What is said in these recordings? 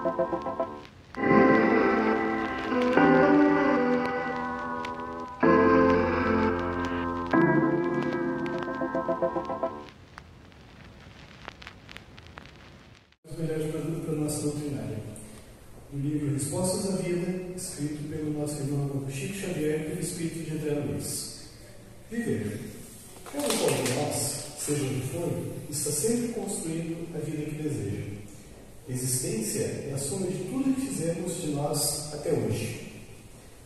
Melhores para a nossa doutrinária. O livro Respostas à Vida, escrito pelo nosso irmão Chico Xavier, pelo Espírito de André Luiz. Viver. Cada qual de nós, seja o que for, está sempre construindo a vida que deseja. Existência é a soma de tudo que fizemos de nós até hoje.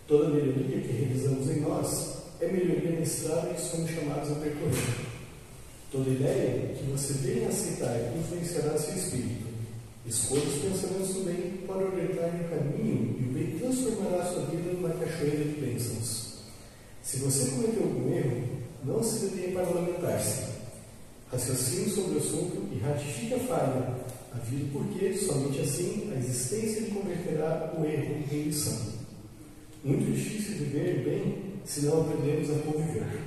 Toda melhoria que realizamos em nós é melhoria na estrada que somos chamados a percorrer. Toda ideia que você venha a aceitar influenciará seu espírito. Escolha os pensamentos do bem para orientar o caminho e o bem transformará sua vida numa cachoeira de bênçãos. Se você cometeu algum erro, não se detenha para lamentar-se. Raciocine sobre o assunto e ratifique a falha, havido porque, somente assim, a existência lhe converterá o erro em lição. Muito difícil viver bem se não aprendemos a conviver.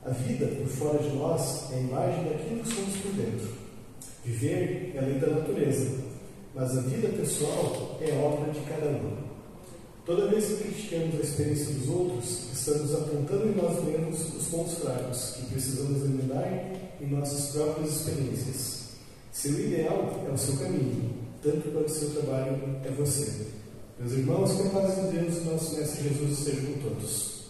A vida por fora de nós é a imagem daquilo que somos por dentro. Viver é a lei da natureza, mas a vida pessoal é obra de cada um. Toda vez que criticamos a experiência dos outros, estamos apontando em nós mesmos os pontos fracos que precisamos eliminar em nossas próprias experiências. Seu ideal é o seu caminho, tanto quanto o seu trabalho é você. Meus irmãos, que a paz de Deus e nosso Mestre Jesus esteja com todos.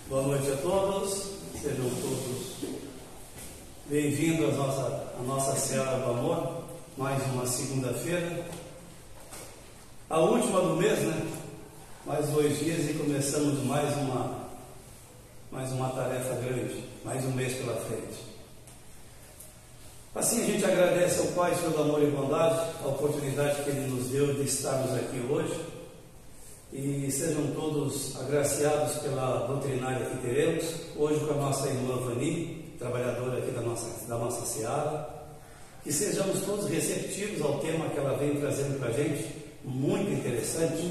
Boa noite a todos, sejam todos bem-vindos à nossa Seara do Amor, mais uma segunda-feira, a última do mês, né? Mais 2 dias e começamos mais uma tarefa grande, mais um mês pela frente. Assim a gente agradece ao Pai pelo amor e bondade, a oportunidade que Ele nos deu de estarmos aqui hoje. E sejam todos agraciados pela doutrinária que teremos, hoje com a nossa irmã Vani, trabalhadora aqui da nossa Seara. Que sejamos todos receptivos ao tema que ela vem trazendo para a gente, muito interessante.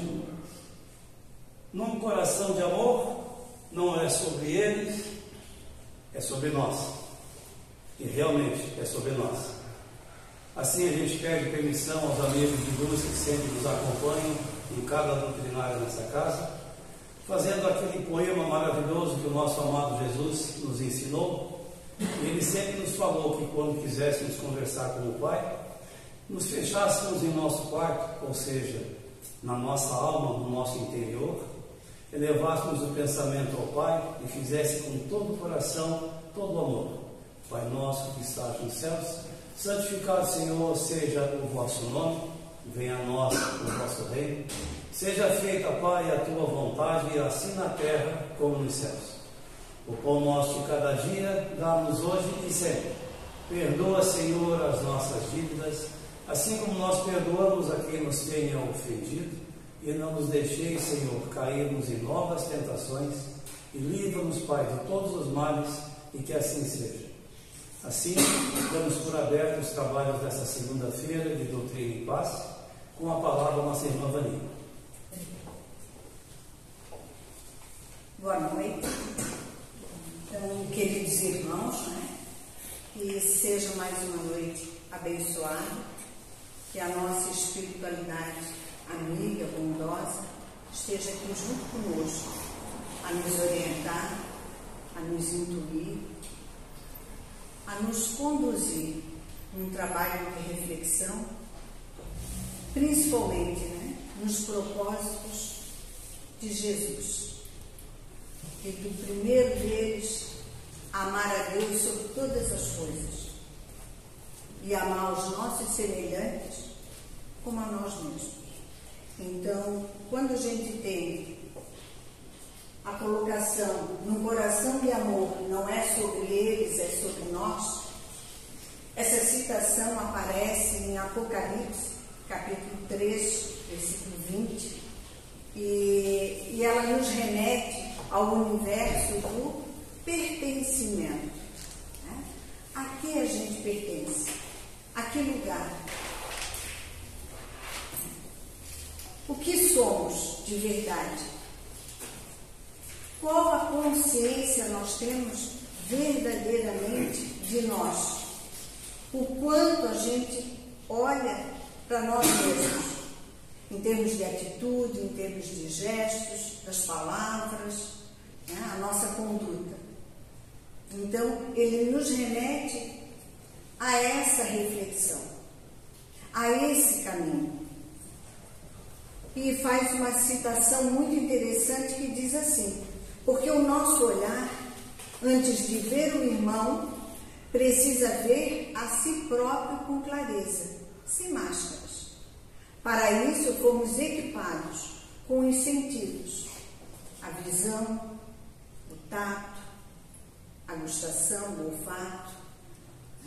Num coração de amor, não é sobre eles, é sobre nós. E realmente é sobre nós. Assim a gente pede permissão aos amigos de luz que sempre nos acompanham em cada doutrinária nessa casa, fazendo aquele poema maravilhoso que o nosso amado Jesus nos ensinou. Ele sempre nos falou que quando quiséssemos conversar com o Pai, nos fechássemos em nosso quarto, ou seja, na nossa alma, no nosso interior, elevássemos o pensamento ao Pai e fizesse com todo o coração, todo o amor. Pai nosso que estás nos céus, santificado, Senhor, seja o vosso nome, venha a nós o vosso reino, seja feita, Pai, a tua vontade, assim na terra como nos céus. O pão nosso de cada dia, dá-nos hoje e sempre. Perdoa, Senhor, as nossas dívidas, assim como nós perdoamos a quem nos tenha ofendido, e não nos deixeis, Senhor, cairmos em novas tentações, e livra-nos, Pai, de todos os males, e que assim seja. Assim, damos por aberto os trabalhos desta segunda-feira de Doutrina e Paz, com a palavra da nossa irmã Vani. Boa noite. Então, queridos irmãos, que seja mais uma noite abençoada, que a nossa espiritualidade amiga, bondosa, esteja aqui junto conosco, a nos orientar, a nos intuir, a nos conduzir num trabalho de reflexão, principalmente, né, nos propósitos de Jesus. E do primeiro deles, amar a Deus sobre todas as coisas e amar os nossos semelhantes como a nós mesmos. Então, quando a gente tem a colocação no coração de amor, não é sobre eles, é sobre nós, essa citação aparece em Apocalipse, capítulo 3, versículo 20, e ela nos remete ao universo do pertencimento. Né? A que a gente pertence? A que lugar? O que somos de verdade? Qual a consciência nós temos verdadeiramente de nós? O quanto a gente olha para nós mesmos, em termos de atitude, em termos de gestos, das palavras, né, a nossa conduta. Então, ele nos remete a essa reflexão, a esse caminho. E faz uma citação muito interessante que diz assim: porque o nosso olhar, antes de ver o irmão, precisa ver a si próprio com clareza, sem máscaras. Para isso, fomos equipados com os sentidos: a visão, o tato, a gustação, o olfato,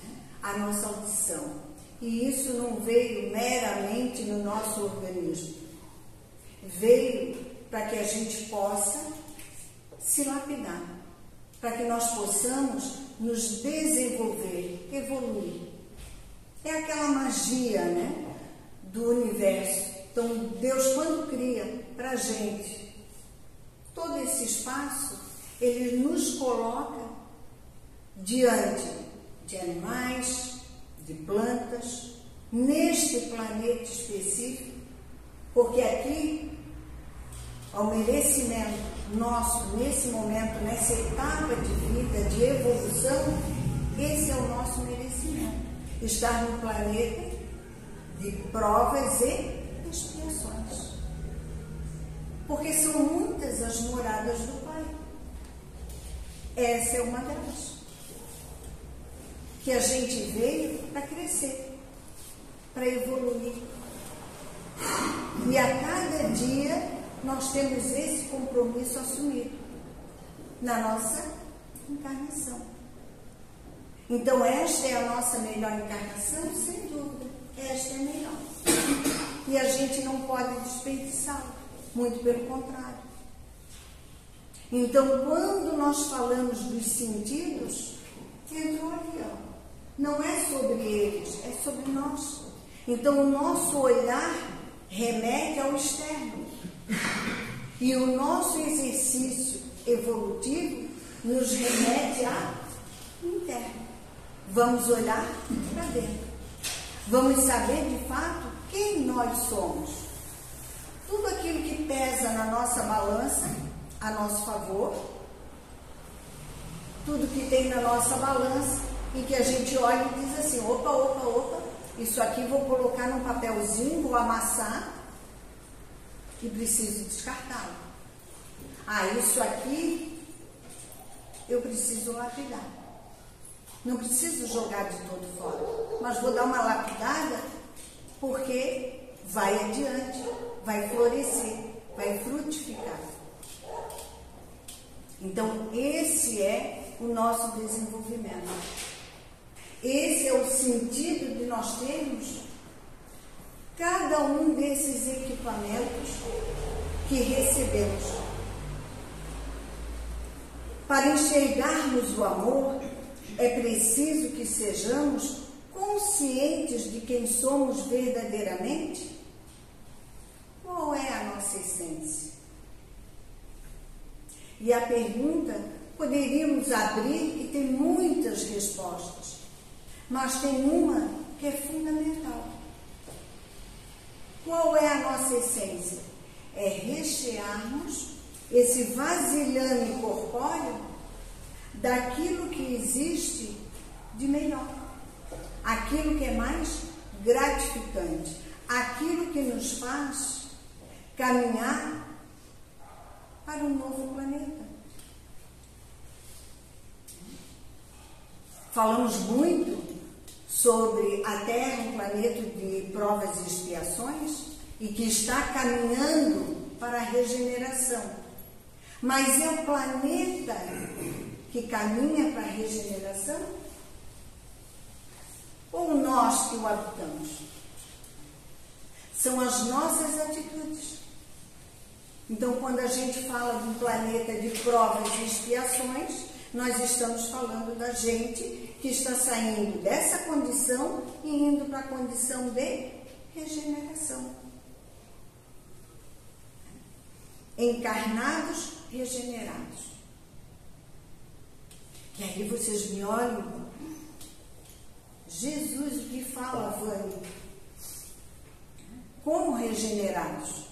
né? A nossa audição. E isso não veio meramente no nosso organismo. Veio para que a gente possa se lapidar, para que nós possamos nos desenvolver, evoluir. É aquela magia, né, do universo. Então, Deus, quando cria para a gente todo esse espaço, Ele nos coloca diante de animais, de plantas, neste planeta específico, porque aqui, ao merecimento nosso, nesse momento, nessa etapa de vida, de evolução, esse é o nosso merecimento. Estar no planeta de provas e expiações. Porque são muitas as moradas do Pai. Essa é uma delas. Que a gente veio para crescer, para evoluir. E a cada dia nós temos esse compromisso assumido na nossa encarnação. Então, esta é a nossa melhor encarnação? Sem dúvida, esta é a melhor. E a gente não pode desperdiçá-la, muito pelo contrário. Então, quando nós falamos dos sentidos, entrou ali, ó. Não é sobre eles, é sobre nós. Então, o nosso olhar remete ao externo. E o nosso exercício evolutivo nos remete ao interno. Vamos olhar para dentro. Vamos saber de fato quem nós somos. Tudo aquilo que pesa na nossa balança a nosso favor, tudo que tem na nossa balança e que a gente olha e diz assim: opa, isso aqui vou colocar num papelzinho, vou amassar e preciso descartá-lo. Isso aqui eu preciso lapidar. Não preciso jogar de todo fora, mas vou dar uma lapidada porque vai adiante, vai florescer, vai frutificar. Então, esse é o nosso desenvolvimento. Esse é o sentido de nós termos cada um desses equipamentos que recebemos. Para enxergarmos o amor, é preciso que sejamos conscientes de quem somos verdadeiramente. Qual é a nossa essência? E a pergunta poderíamos abrir e ter muitas respostas, mas tem uma que é fundamental. Qual é a nossa essência? É rechearmos esse vasilhame corpóreo daquilo que existe de melhor, aquilo que é mais gratificante, aquilo que nos faz caminhar para um novo planeta. Falamos muito sobre a Terra, um planeta de provas e expiações, e que está caminhando para a regeneração. Mas é o planeta que caminha para a regeneração? Ou nós que o habitamos? São as nossas atitudes. Então, quando a gente fala de um planeta de provas e expiações, nós estamos falando da gente que está saindo dessa condição e indo para a condição de regeneração. Encarnados, regenerados. E aí vocês me olham, Jesus, o que fala, Vânia? Como regenerados?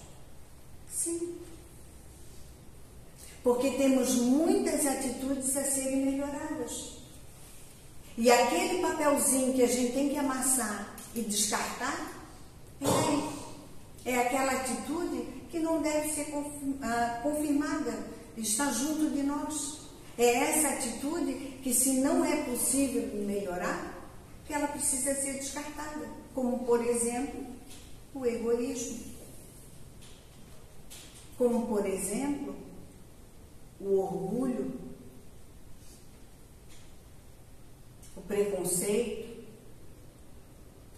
Sim. Porque temos muitas atitudes a serem melhoradas. E aquele papelzinho que a gente tem que amassar e descartar, é aquela atitude que não deve ser confirmada, está junto de nós. É essa atitude que, se não é possível melhorar, que ela precisa ser descartada. Como, por exemplo, o egoísmo. Como, por exemplo, o orgulho, o preconceito,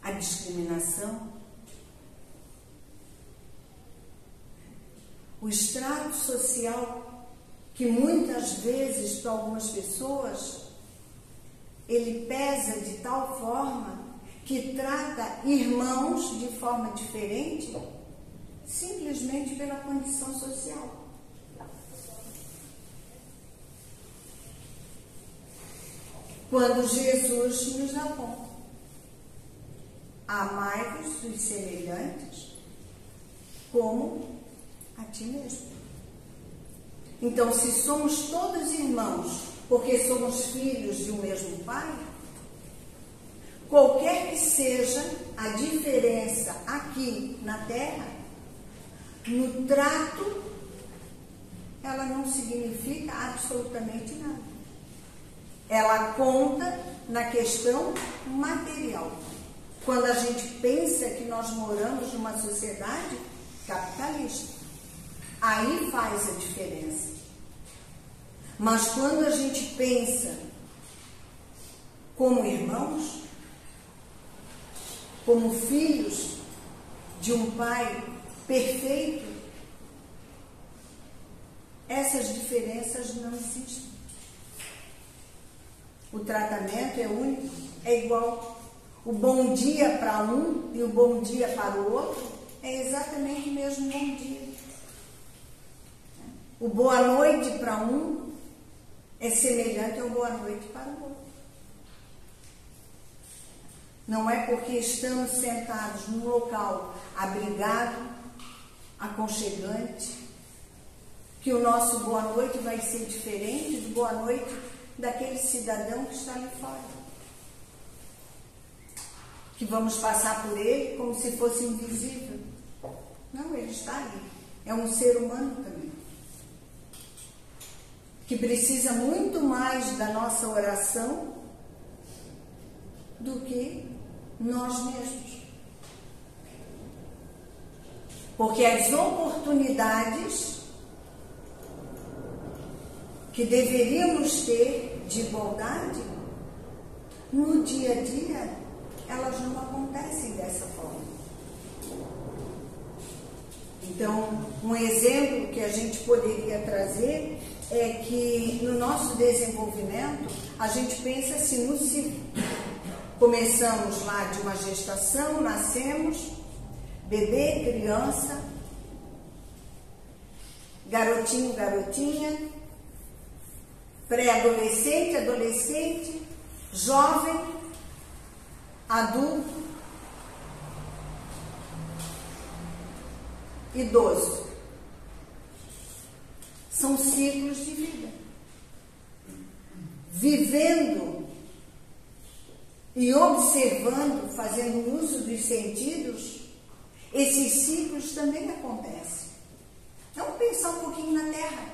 a discriminação, o extrato social, que muitas vezes para algumas pessoas ele pesa de tal forma que trata irmãos de forma diferente, simplesmente pela condição social. Quando Jesus nos dá conta, amai-vos os semelhantes como a ti mesmo. Então, se somos todos irmãos, porque somos filhos de um mesmo Pai, qualquer que seja a diferença aqui na Terra, no trato, ela não significa absolutamente nada. Ela conta na questão material. Quando a gente pensa que nós moramos numa sociedade capitalista, aí faz a diferença. Mas quando a gente pensa como irmãos, como filhos de um Pai perfeito, essas diferenças não existem. O tratamento é único, é igual. O bom dia para um e o bom dia para o outro é exatamente o mesmo bom dia. O boa noite para um é semelhante ao boa noite para o outro. Não é porque estamos sentados num local abrigado, aconchegante, que o nosso boa noite vai ser diferente do boa noite daquele cidadão que está ali fora. Que vamos passar por ele como se fosse invisível. Não, ele está ali. É um ser humano também. Que precisa muito mais da nossa oração do que nós mesmos. Porque as oportunidades que deveríamos ter de igualdade, no dia a dia, elas não acontecem dessa forma. Então, um exemplo que a gente poderia trazer é que no nosso desenvolvimento, a gente pensa assim no ciclo. Começamos lá de uma gestação, nascemos, bebê, criança, garotinho, garotinha, pré-adolescente, adolescente, jovem, adulto, idoso. São ciclos de vida. Vivendo e observando, fazendo uso dos sentidos, esses ciclos também acontecem. Vamos pensar um pouquinho na Terra.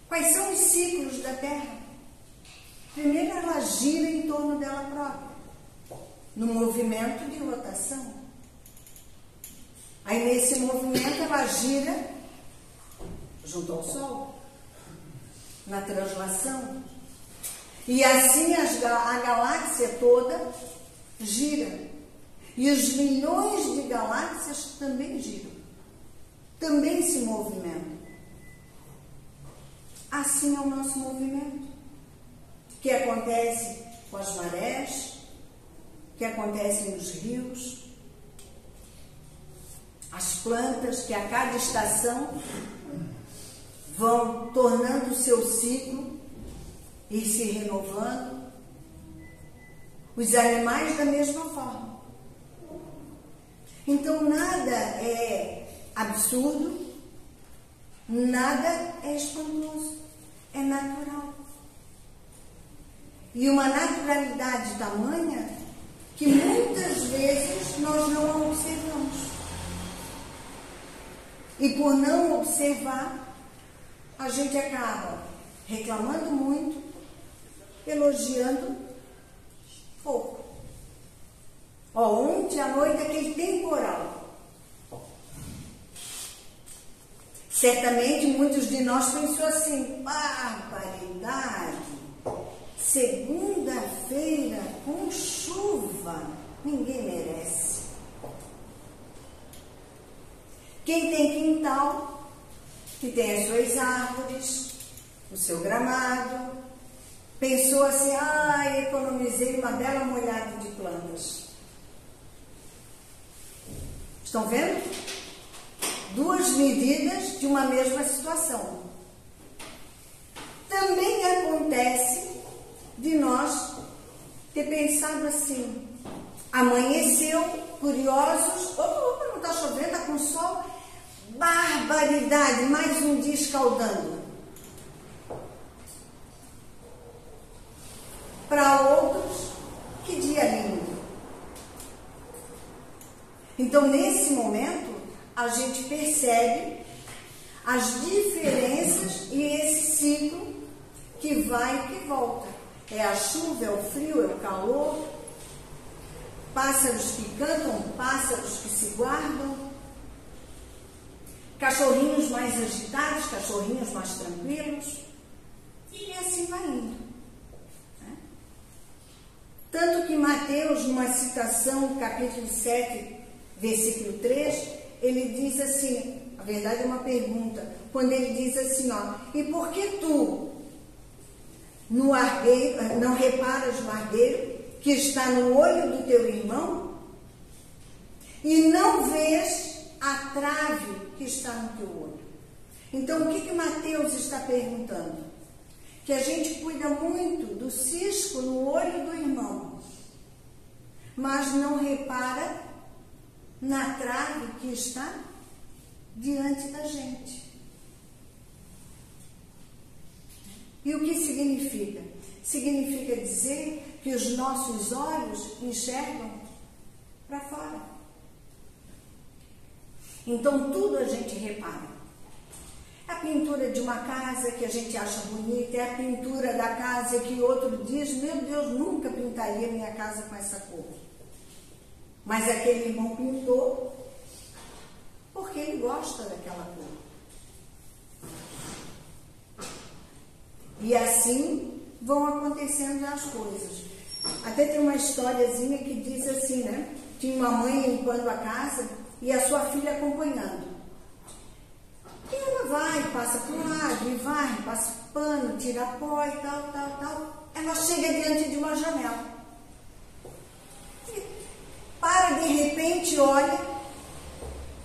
Quais são os ciclos da Terra? Primeiro, ela gira em torno dela própria, no movimento de rotação. Aí, nesse movimento, ela gira junto ao Sol, na translação. E assim a galáxia toda gira. E os milhões de galáxias também giram, também se movimentam. Assim é o nosso movimento, que acontece com as marés, que acontece nos rios, as plantas que a cada estação vão tornando o seu ciclo e se renovando. Os animais da mesma forma. Então nada é absurdo, nada é espantoso, é natural. E uma naturalidade tamanha que muitas vezes nós não a observamos. E por não observar, a gente acaba reclamando muito, elogiando pouco. Ontem à noite aquele temporal. Certamente muitos de nós pensou assim: barbaridade, segunda-feira com chuva, ninguém merece. Quem tem quintal, que tem as suas árvores, o seu gramado, pensou assim: economizei uma bela molhada de plantas. Estão vendo? Duas medidas de uma mesma situação. Também acontece de nós ter pensado assim: amanheceu, curiosos, não está chovendo, está com sol, barbaridade, mais um dia escaldando. Para outros, que dia lindo. Então, nesse momento, a gente percebe as diferenças e esse ciclo que vai e que volta. É a chuva, é o frio, é o calor, pássaros que cantam, pássaros que se guardam, cachorrinhos mais agitados, cachorrinhos mais tranquilos, e assim vai indo. Tanto que Mateus, numa citação, capítulo 7, versículo 3, ele diz assim, a verdade é uma pergunta, quando ele diz assim, e por que tu no argueiro, não reparas no argueiro que está no olho do teu irmão e não vês a trave que está no teu olho? Então, o que Mateus está perguntando? Que a gente cuida muito do cisco no olho do irmão, mas não repara na trave que está diante da gente. E o que significa? Significa dizer que os nossos olhos enxergam para fora. Então, tudo a gente repara. A pintura de uma casa que a gente acha bonita, é a pintura da casa que outro diz: meu Deus, nunca pintaria minha casa com essa cor. Mas aquele irmão pintou porque ele gosta daquela cor. E assim vão acontecendo as coisas. Até tem uma historiazinha que diz assim, né? Tinha uma mãe limpando a casa e a sua filha acompanhando. E ela vai, passa para um lado, e vai, passa pano, tira pó e tal. Ela chega diante de uma janela. E para, de repente, olha.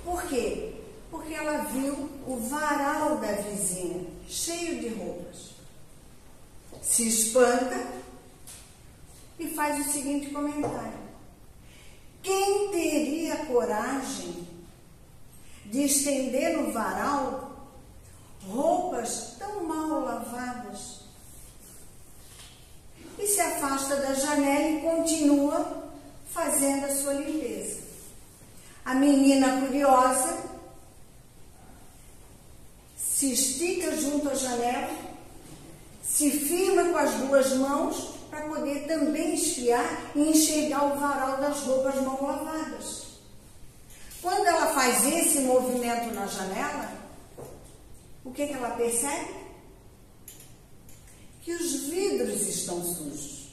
Por quê? Porque ela viu o varal da vizinha, cheio de roupas. Se espanta e faz o seguinte comentário: quem teria coragem de estender no varal roupas tão mal lavadas? E se afasta fazendo a sua limpeza. A menina curiosa se estica junto à janela, se firma com as duas mãos para poder também espiar e enxergar o varal das roupas não lavadas. Quando ela faz esse movimento na janela, o que ela percebe? Que os vidros estão sujos.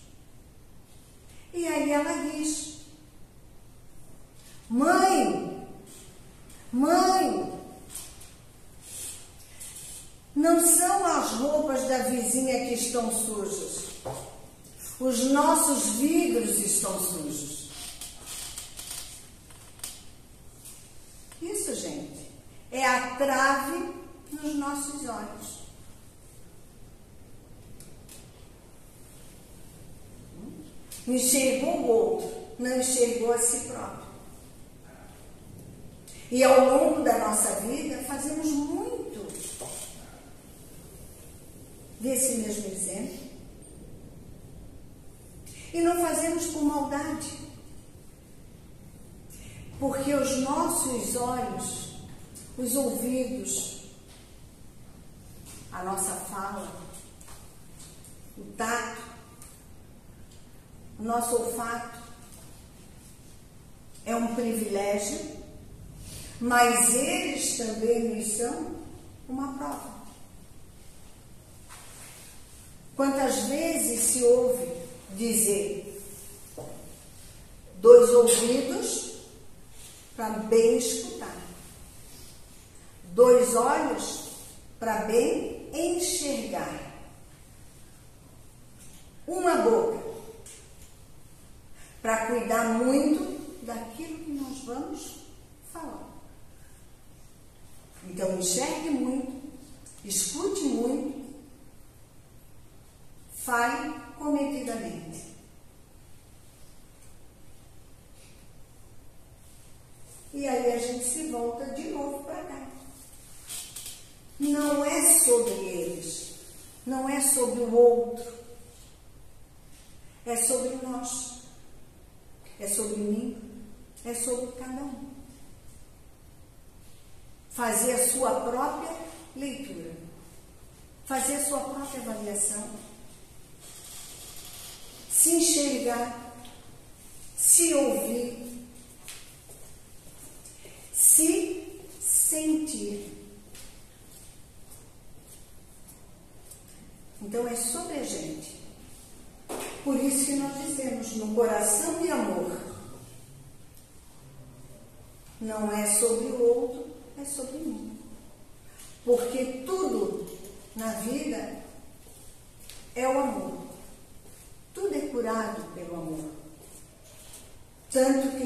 E aí ela diz: Mãe, não são as roupas da vizinha que estão sujas. Os nossos vidros estão sujos. Isso, gente, é a trave nos nossos olhos. Enxergou o outro, não enxergou a si próprio. E ao longo da nossa vida fazemos muito desse mesmo exemplo. E não fazemos por maldade. Porque os nossos olhos, os ouvidos, a nossa fala, o tato, o nosso olfato é um privilégio, mas eles também nos são uma prova. Quantas vezes se ouve dizer: 2 ouvidos para bem escutar, 2 olhos para bem enxergar, 1 boca para cuidar muito daquilo que nós vamos falar. Então enxergue muito, escute muito, fale comedidamente. E aí a gente se volta de novo para cá. Não é sobre eles, não é sobre o outro, é sobre nós, é sobre mim, é sobre cada um. Fazer a sua própria leitura, fazer a sua própria avaliação, se enxergar, se ouvir, se sentir. Então é sobre a gente. Por isso que nós dizemos, no coração de amor. Não é sobre o outro, é sobre mim. Porque tudo na vida é o amor. Tudo é curado pelo amor. Tanto que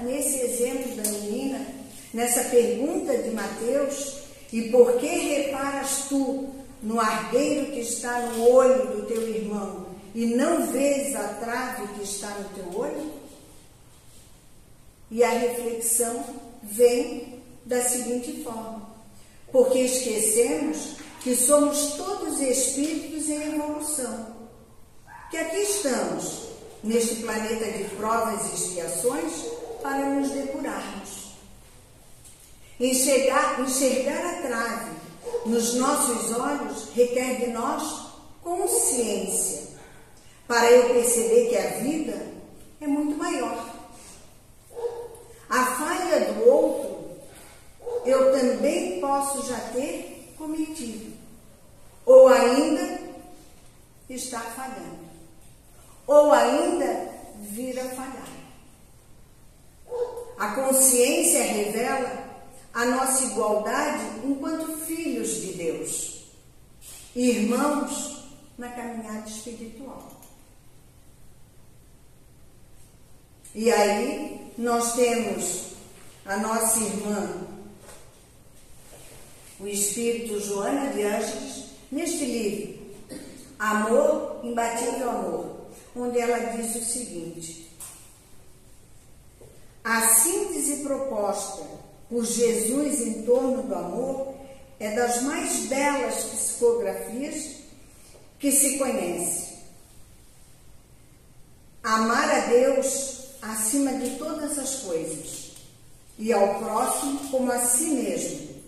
nesse exemplo da menina, nessa pergunta de Mateus, e por que reparas tu no argueiro que está no olho do teu irmão e não vês a trave que está no teu olho? E a reflexão vem da seguinte forma: porque esquecemos que somos todos espíritos em evolução, que aqui estamos, neste planeta de provas e expiações, para nos depurarmos. Enxergar a trave nos nossos olhos requer de nós consciência, para eu perceber que a vida é muito maior. A falha do outro, eu também posso já ter cometido, ou ainda estar falhando, ou ainda vir a falhar. A consciência revela a nossa igualdade enquanto filhos de Deus, irmãos na caminhada espiritual. E aí nós temos a nossa irmã, o Espírito Joana de Ângeles, neste livro, Amor, Imbatível Amor, onde ela diz o seguinte: a síntese proposta por Jesus em torno do amor é das mais belas psicografias que se conhece. Amar a Deus acima de todas as coisas, e ao próximo como a si mesmo.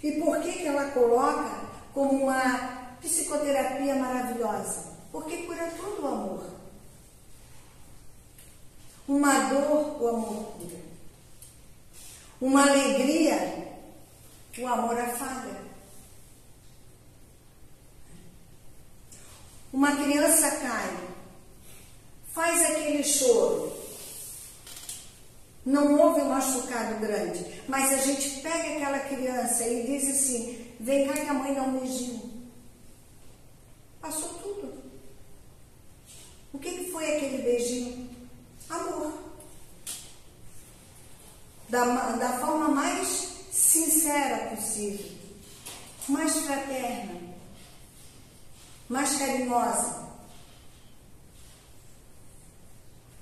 E por que ela coloca como uma psicoterapia maravilhosa? Porque cura todo o amor. Uma dor, o amor cura. Uma alegria, o amor afaga. Uma criança cai, faz aquele choro. Não houve um machucado grande, mas a gente pega aquela criança e diz assim: vem cá que a mãe dá um beijinho. Passou tudo. O que foi aquele beijinho? Amor. Da forma mais sincera possível, mais fraterna, mais carinhosa.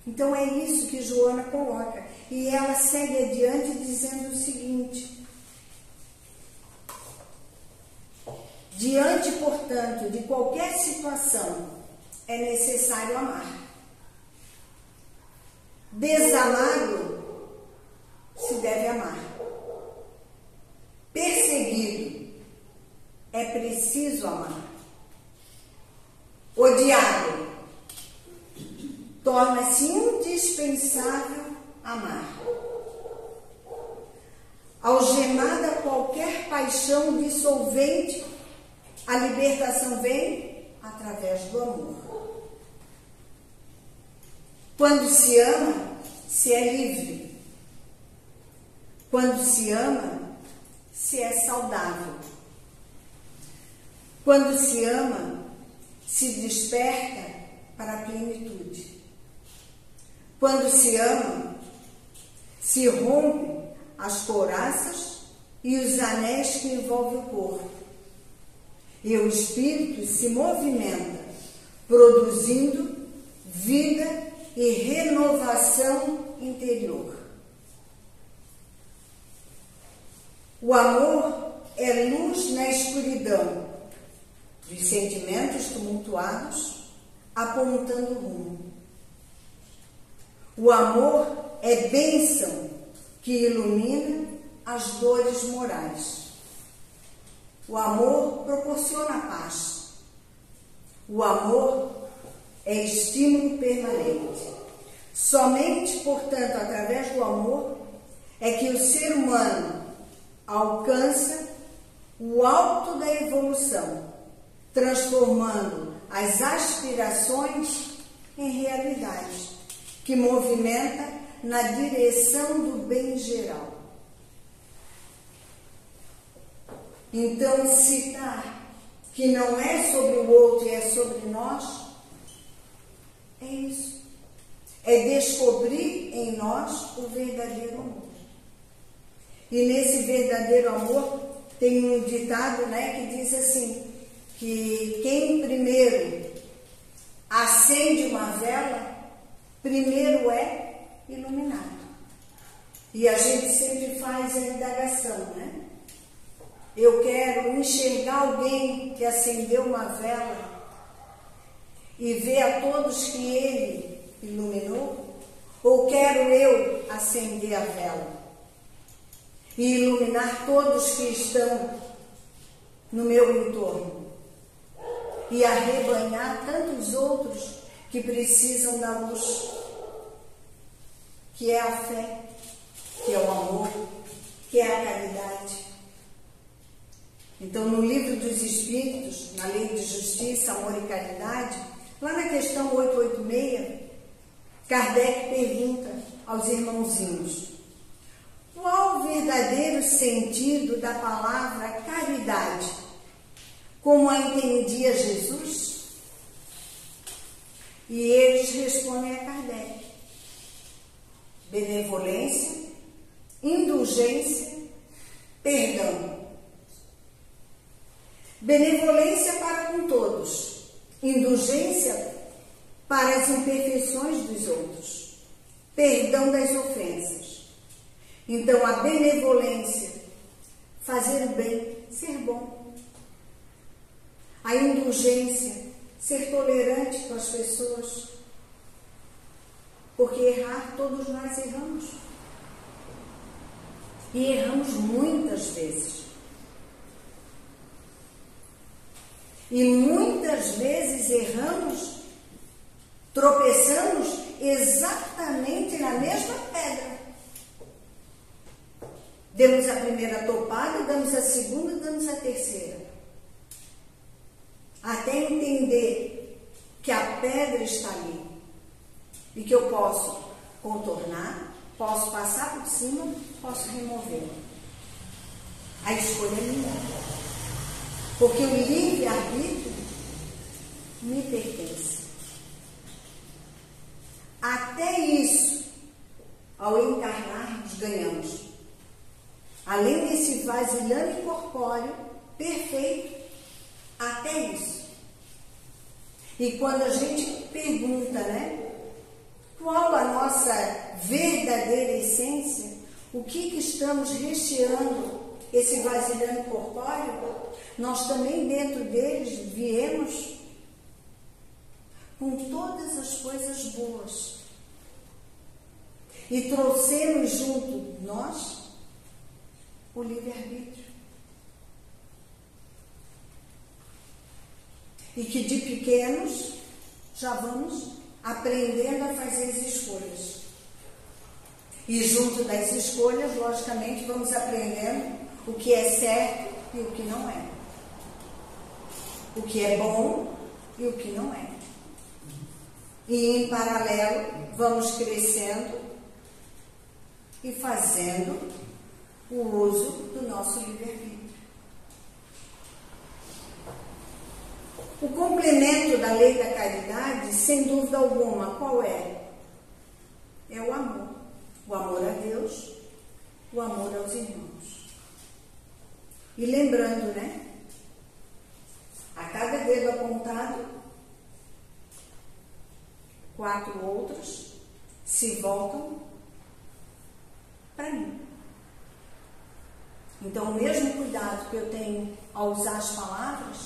Então é isso que Joana coloca. E ela segue adiante dizendo o seguinte: diante, portanto, de qualquer situação, é necessário amar. Desamado, se deve amar. Perseguido, é preciso amar. Odiado, torna-se indispensável amar. Algemada qualquer paixão dissolvente, a libertação vem através do amor. Quando se ama, se é livre. Quando se ama, se é saudável. Quando se ama, se desperta para a plenitude. Quando se ama, se rompe as couraças e os anéis que envolvem o corpo. E o espírito se movimenta, produzindo vida e renovação interior. O amor é luz na escuridão dos sentimentos tumultuados, apontando rumo. O amor é bênção que ilumina as dores morais. O amor proporciona paz. O amor é estímulo permanente. Somente, portanto, através do amor é que o ser humano alcança o alto da evolução, transformando as aspirações em realidade, que movimenta na direção do bem geral. Então, citar que não é sobre o outro e é sobre nós, é isso. É descobrir em nós o verdadeiro amor. E nesse verdadeiro amor tem um ditado, que diz assim, que quem primeiro acende uma vela, primeiro é iluminado. E a gente sempre faz a indagação, Eu quero enxergar alguém que acendeu uma vela e ver a todos que ele iluminou, ou quero eu acender a vela e iluminar todos que estão no meu entorno e arrebanhar tantos outros que precisam da luz, que é a fé, que é o amor, que é a caridade. Então, no Livro dos Espíritos, na Lei de Justiça, Amor e Caridade, lá na questão 886, Kardec pergunta aos irmãozinhos: qual o verdadeiro sentido da palavra caridade, como a entendia Jesus? E eles respondem a Kardec: benevolência, indulgência, perdão. Benevolência para com todos, indulgência para as imperfeições dos outros, perdão das ofensas. Então, a benevolência, fazer o bem, ser bom. A indulgência, ser tolerante com as pessoas. Porque errar, todos nós erramos. E erramos muitas vezes. E muitas vezes erramos, tropeçamos exatamente na mesma pedra. Demos a primeira topada, damos a segunda, damos a terceira. Até entender que a pedra está ali. E que eu posso contornar, posso passar por cima, posso remover. A escolha é minha. Porque o livre-arbítrio me pertence. Até isso, ao encarnarmos, ganhamos. Além desse vasilhame corpóreo perfeito, até isso. E quando a gente pergunta, qual a nossa verdadeira essência, o que estamos recheando esse vasilhame corpóreo, nós também dentro deles viemos com todas as coisas boas. E trouxemos junto nós o livre-arbítrio. E que de pequenos já vamos aprendendo a fazer as escolhas. E junto das escolhas, logicamente, vamos aprendendo o que é certo e o que não é. O que é bom e o que não é. E em paralelo, vamos crescendo e fazendo o uso do nosso livre-arbítrio. O complemento da lei da caridade, sem dúvida alguma, qual é? É o amor. O amor a Deus, o amor aos irmãos. E lembrando, a cada dedo apontado, 4 outros se voltam para mim. Então, o mesmo cuidado que eu tenho ao usar as palavras,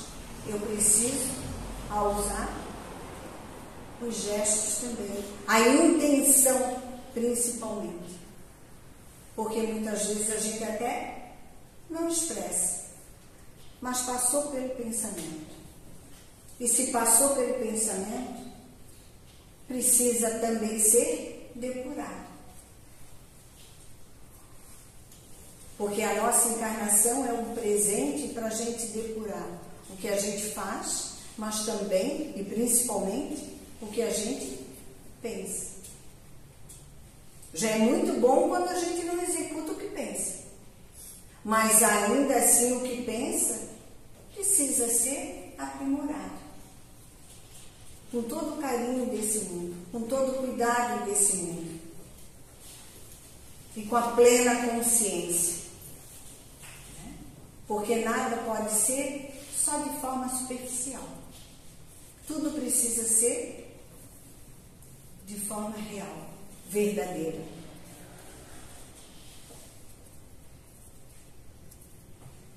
eu preciso ao usar os gestos também. A intenção, principalmente. Porque muitas vezes a gente até não expressa, mas passou pelo pensamento. E se passou pelo pensamento, precisa também ser depurado. Porque a nossa encarnação é um presente para a gente depurar o que a gente faz, mas também e principalmente o que a gente pensa. Já é muito bom quando a gente não executa o que pensa. Mas ainda assim o que pensa precisa ser aprimorado. Com todo o carinho desse mundo, com todo o cuidado desse mundo. E com a plena consciência. Porque nada pode ser só de forma superficial. Tudo precisa ser de forma real, verdadeira.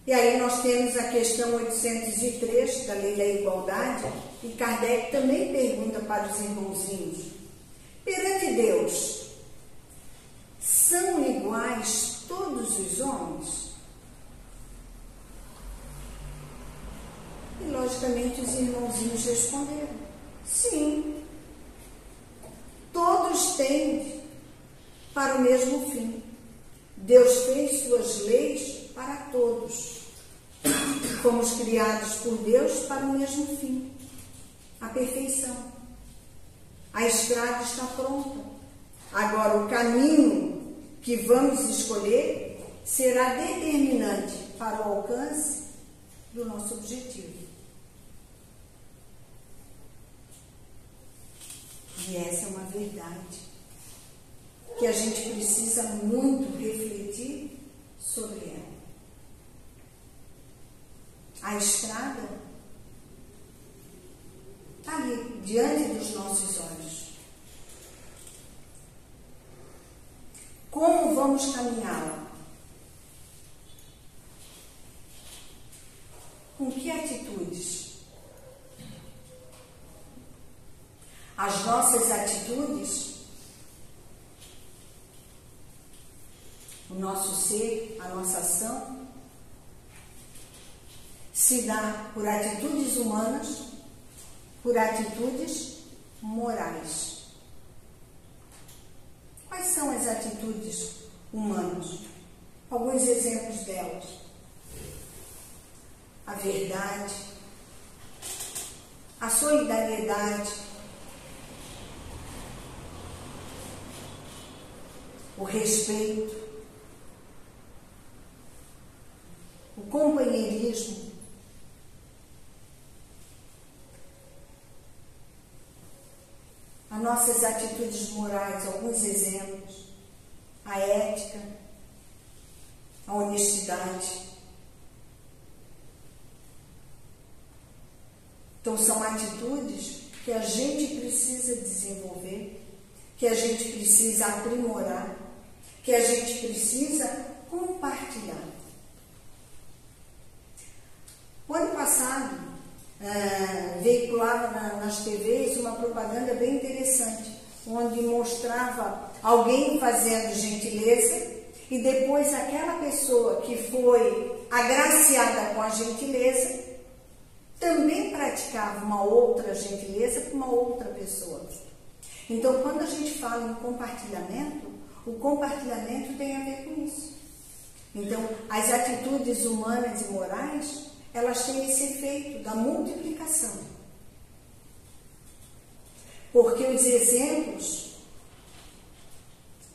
E aí nós temos a questão 803 da Lei da Igualdade, e Kardec também pergunta para os irmãozinhos: perante Deus, são iguais todos os homens? E logicamente os irmãozinhos responderam: sim. Todos tendem para o mesmo fim. Deus fez suas leis para todos. Fomos criados por Deus para o mesmo fim, a perfeição. A estrada está pronta. Agora, o caminho que vamos escolher será determinante para o alcance do nosso objetivo. E essa é uma verdade que a gente precisa muito refletir sobre ela. A estrada está ali, diante dos nossos olhos. Como vamos caminhá-la? Com que atitudes? As nossas atitudes nosso ser, a nossa ação, se dá por atitudes humanas, por atitudes morais. Quais são as atitudes humanas? Alguns exemplos delas. A verdade, a solidariedade, o respeito, o companheirismo, as nossas atitudes morais, alguns exemplos, a ética, a honestidade. Então são atitudes que a gente precisa desenvolver, que a gente precisa aprimorar, que a gente precisa compartilhar. O ano passado, veiculava nas TVs uma propaganda bem interessante, onde mostrava alguém fazendo gentileza e depois aquela pessoa que foi agraciada com a gentileza também praticava uma outra gentileza com uma outra pessoa. Então, quando a gente fala em compartilhamento, o compartilhamento tem a ver com isso. Então, as atitudes humanas e morais, elas têm esse efeito da multiplicação. Porque os exemplos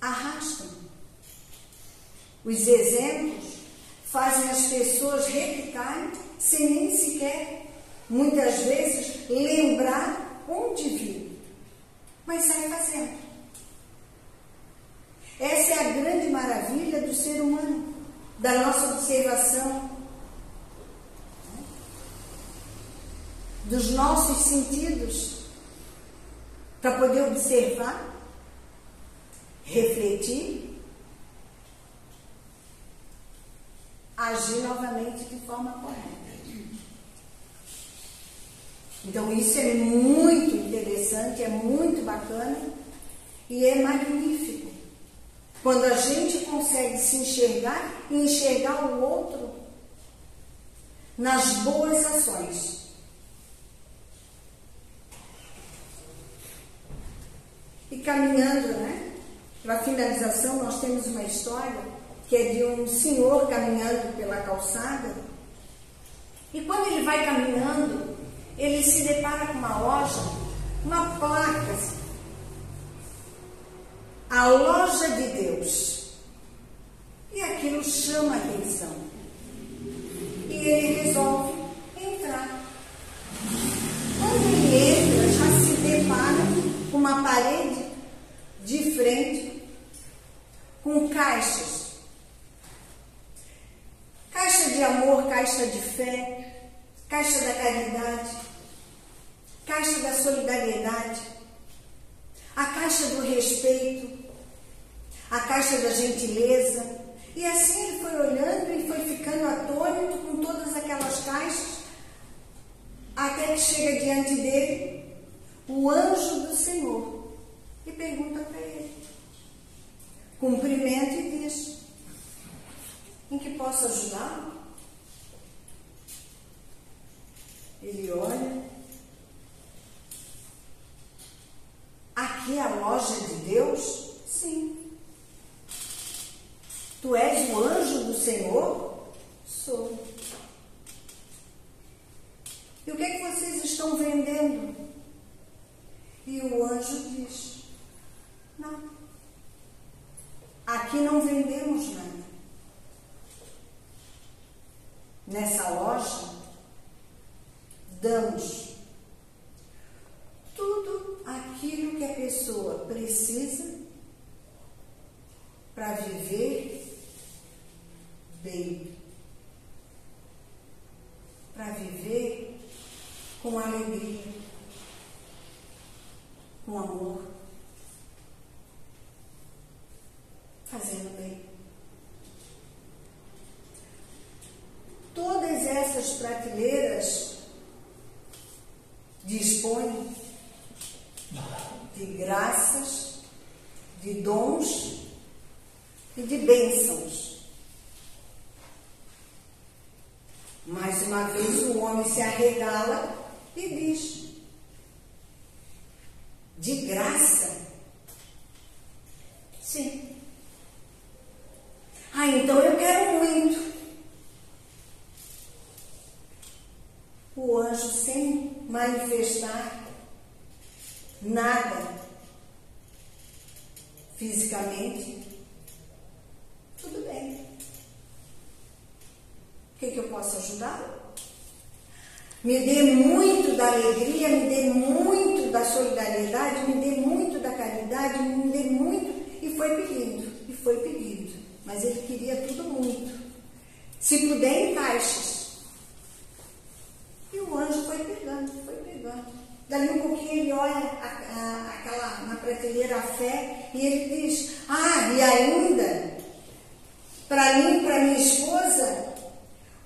arrastam. Os exemplos fazem as pessoas replicarem sem nem sequer, muitas vezes, lembrar onde viu, mas sai fazendo. Essa é a grande maravilha do ser humano, da nossa observação, dos nossos sentidos, para poder observar, refletir, agir novamente de forma correta. Então isso é muito interessante, é muito bacana e é magnífico. Quando a gente consegue se enxergar e enxergar o outro nas boas ações. E caminhando, para a finalização, nós temos uma história que é de um senhor caminhando pela calçada. E quando ele vai caminhando, ele se depara com uma loja, uma placa, a loja de Deus. E aquilo chama a atenção. E ele resolve entrar. Quando ele entra, já se depara com uma parede de frente, com caixas. Caixa de amor, caixa de fé, caixa da caridade, caixa da solidariedade, a caixa do respeito, a caixa da gentileza. E assim ele foi olhando e foi ficando atônito com todas aquelas caixas, até que chega diante dele o anjo do Senhor e pergunta para ele, cumprimenta e diz: em que posso ajudá-lo? Ele olha, aqui é a loja de Deus? Sim. Tu és o anjo do Senhor? Sou. E o que é que vocês estão vendendo? E o anjo diz: nada. Aqui não vendemos nada. Nessa loja, damos tudo aquilo que a pessoa precisa para viver bem, para viver com alegria, com amor, fazendo bem. Todas essas prateleiras dispõem de graças, de dons e de bênçãos. Mais uma vez o homem se arregala e diz: de graça? Sim. Ah, então eu quero muito. O anjo, sem manifestar nada fisicamente, tudo bem. O que eu posso ajudar? Me dê muito da alegria, me dê muito da solidariedade, me dê muito da caridade, me dê muito. E foi pedido. Mas ele queria tudo muito. Se puder, em caixas. E o anjo foi pegando. Dali um pouquinho ele olha aquela, na prateleira a fé e ele diz: ah, e ainda, para mim, para minha esposa,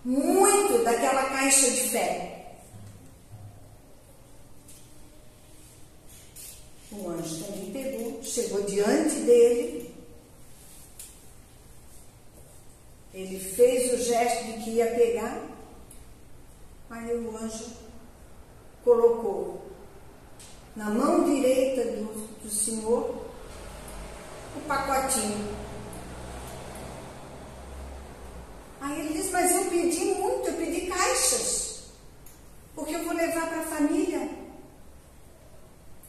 muito daquela caixa de fé. O anjo também pegou, chegou diante dele. Ele fez o gesto de que ia pegar. Aí o anjo colocou na mão direita do Senhor o pacotinho. Aí ele diz: mas eu pedi muito, eu pedi caixas, porque eu vou levar para a família,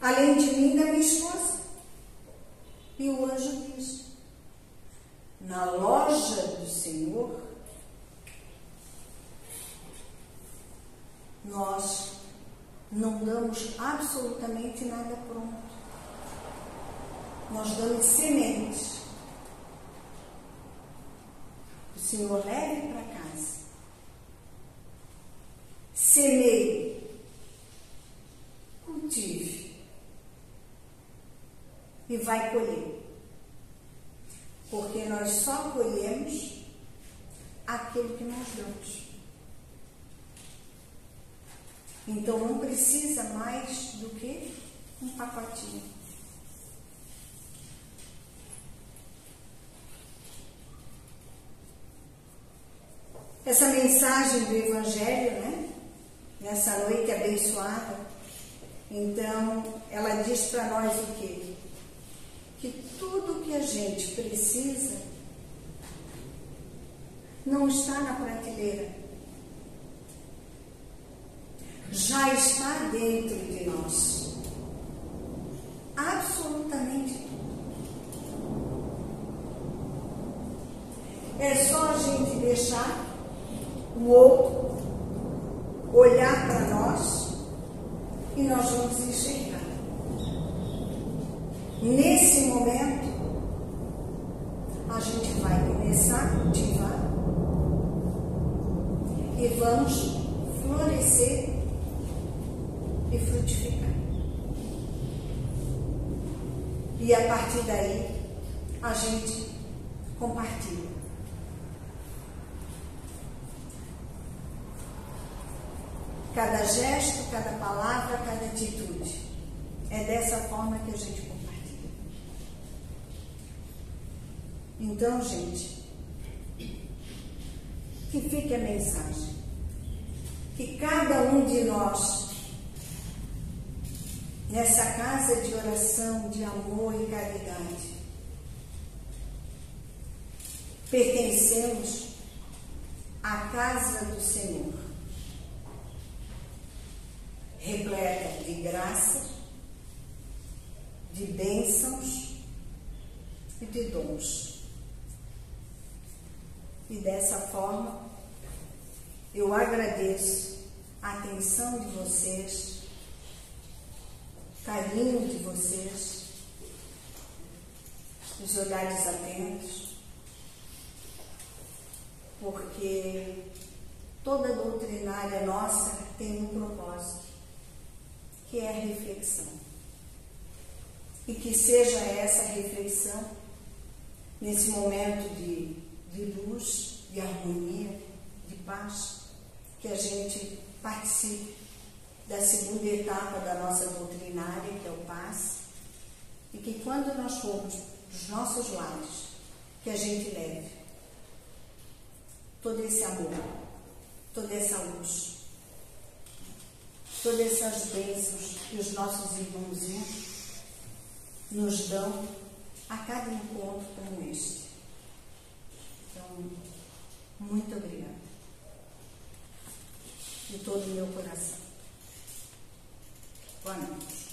além de mim e da minha esposa. E o anjo diz: na loja do Senhor, nós não damos absolutamente nada pronto. Nós damos sementes. O Senhor leve para casa. Semeie. Cultive. E vai colher. Porque nós só colhemos aquilo que nós damos. Então não precisa mais do que um pacotinho. Essa mensagem do Evangelho, né? Nessa noite abençoada, então ela diz para nós o quê? Que tudo que a gente precisa não está na prateleira. Já está dentro de nós. Absolutamente tudo. É só a gente deixar o outro olhar para nós e nós vamos enxergar. Nesse momento, a gente vai começar a cultivar e vamos florescer e frutificar. E a partir daí, a gente compartilha. Cada gesto, cada palavra, cada atitude. É dessa forma que a gente compartilha. Então, gente, que fique a mensagem. Que cada um de nós, nessa casa de oração, de amor e caridade, pertencemos à casa do Senhor, repleta de graça, de bênçãos e de dons. E dessa forma, eu agradeço a atenção de vocês, carinho de vocês, os olhares atentos, porque toda doutrinária nossa tem um propósito, que é a reflexão. E que seja essa reflexão, nesse momento de luz, de harmonia, de paz, que a gente participe da segunda etapa da nossa doutrinária, que é o passe, e que quando nós formos dos nossos lares, que a gente leve todo esse amor, toda essa luz, todas essas bênçãos que os nossos irmãozinhos nos dão a cada encontro como este. Então, muito obrigada de todo o meu coração. Boa noite.